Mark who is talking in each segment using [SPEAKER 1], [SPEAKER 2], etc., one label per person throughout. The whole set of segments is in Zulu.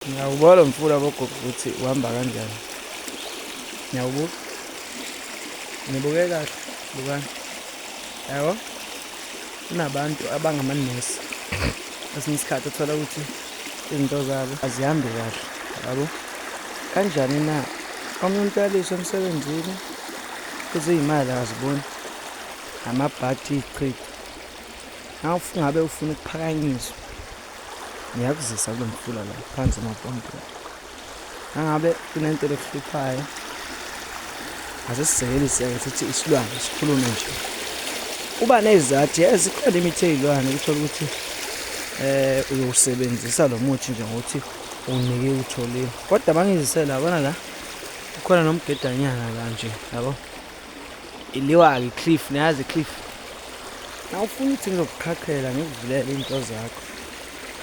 [SPEAKER 1] Ngiyawubona mfula bogogo ukuthi uhamba kanjani. Ngiyawubuka. Nibuke kahle, bukani. Yabo. Kunabantu abangamanesi. Esinye isikhathi uthola ukuthi izinto zabo azihambi kahle. Yabo. Kanjani na? Umuntu uyaliswa emsebenzini. Kuze izimali aziboni. Amabhadi ichitha. Ngabe ufuna ukuphakanyiswa. Ngiyakuzisa kulo mfula la phansi emapompo. Ngabe kunento ekuhluphayo. Asisisekeli siyakuthi isilwane sikhulume nje. Uba nezizathu ezikhona imithi ezilwane ukuthola ukuthi uyosebenzisa lo muthi nje ngokuthi unike utholile. Kodwa mangizisela yabona la kukhona nomgedanyana la nje yabo. Iliwa iCliff niyazi iCliff. Nawufuna ukuthi ngizokukhakhela ngikuvulele into zakho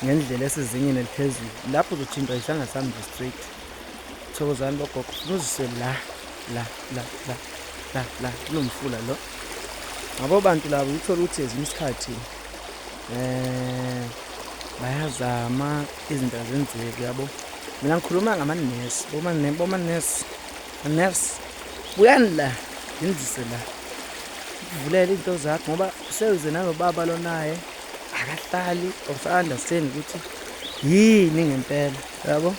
[SPEAKER 1] ngendlela esizingeni eliphezulu lapho uzothinta isandla sami nje straight. Thokozani bogogo uzise la lo mfula lo. Ngabo bantu labo uthola ukuthi ezinye isikhathi bayazama izinto azenzeke yabo. Mina ngikhuluma ngamanesi, nurse buyani la ngizise la uvulele into zakho ngoba sewuze nalobaba lo naye akahlali understand ukuthi yini ngempela yabo.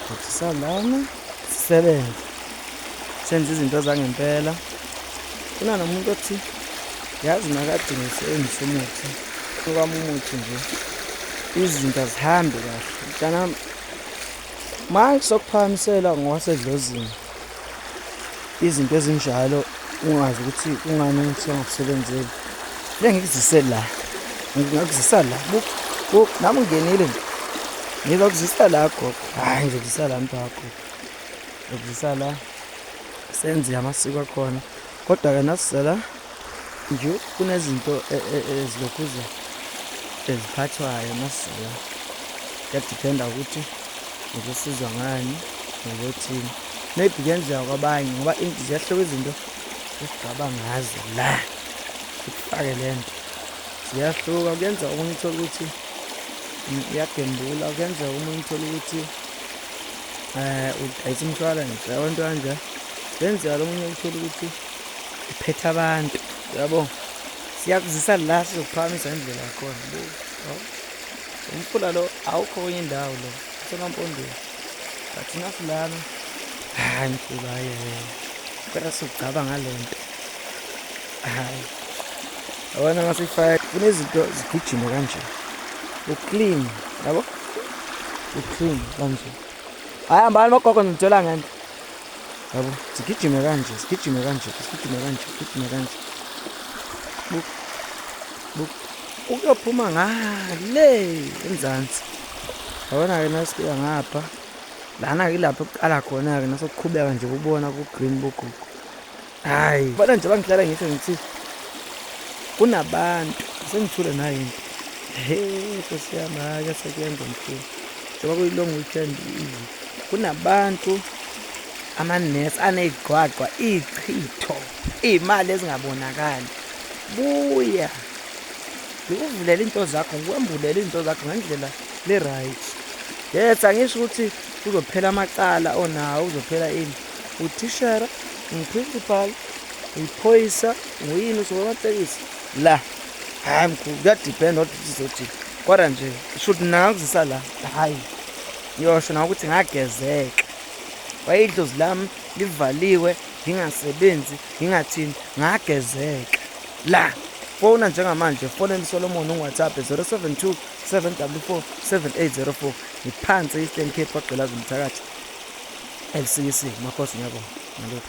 [SPEAKER 1] Kuthi salana sisebenza senze izinto zangempela. Kuna nomuntu othi yazi nakade ngisebenzisa umuthi ngoba umuthi nje izinto azihambi kahle. Mntana manje sokuphakamisela ngowasedlozini izinto ezinjalo ungazi ukuthi ungani ukuthi ngakusebenzeli. Ngikuzise la ngikuzisa la buk nami ngenile nje ngizokuzisa la gogo. Hayi ngizokuzisa la mntu wakho ngizokuzisa la senze amasiko akhona. Kodwa ke nasizela nje kunezinto ezilokhuza eziphathwayo nasizela kuyadependa ukuthi ngizosizwa ngani ngokuthi maybe kuyenzeka kwabanye ngoba ziyahluka izinto esigaba ngazo la ukufake lento ziyahluka. Kuyenza umuntu uthola ukuthi uyagembula, kuyenza umuntu uthola ukuthi udayisa umshwalense abantu kanje. Kuyenza lo munye uthola ukuthi uphethe abantu yabo. Siyakuzisa la sizokuphakamisa indlela yakhona umfula lo awukho kwenye indawo lo usemampondweni bathi nasilana. Hayi mfula kodwa sikucaba ngalento. Hayi abona ngasifaya kunezinto zigijime kanje uclean yabo uclean kanje. Hayi hambani bogogo ngithola ngani yabo sigijime kanje buk uyophuma ngale enzansi. Yabona ke nasifika ngapha lana ke lapho kuqala khona ke nasokuqhubeka nje ubona ku green bogogo. Hayi bona nje bangihlala ngisho ngithi kunabantu sengithule nayo into sesiyama ke sekuyenza mkhulu njengoba kuyilong weekend kunabantu amanesi anezigwagwa ichitho imali ezingabonakali. Buya ngikuvulele into zakho ngikwembulela into zakho ngendlela le right. Yes angisho ukuthi uzophela amacala onawo uzophela ini uthishera uprincipal uyiphoyisa nguyini usomatekisi la. Hayi mkhulu kuyadependa ukuthi uzothi kodwa nje should nakuzisa la. Hayi ngiyosho na ukuthi ngagezeka wayidlozi lami livaliwe ngingasebenzi ngingathini ngagezeka la. Fona njengamanje fonela Solomon uWhatsApp 072 744 7804 ngiphansi Eastern Cape kwagqilaza umthakathi LCC makhosi ngiyabonga.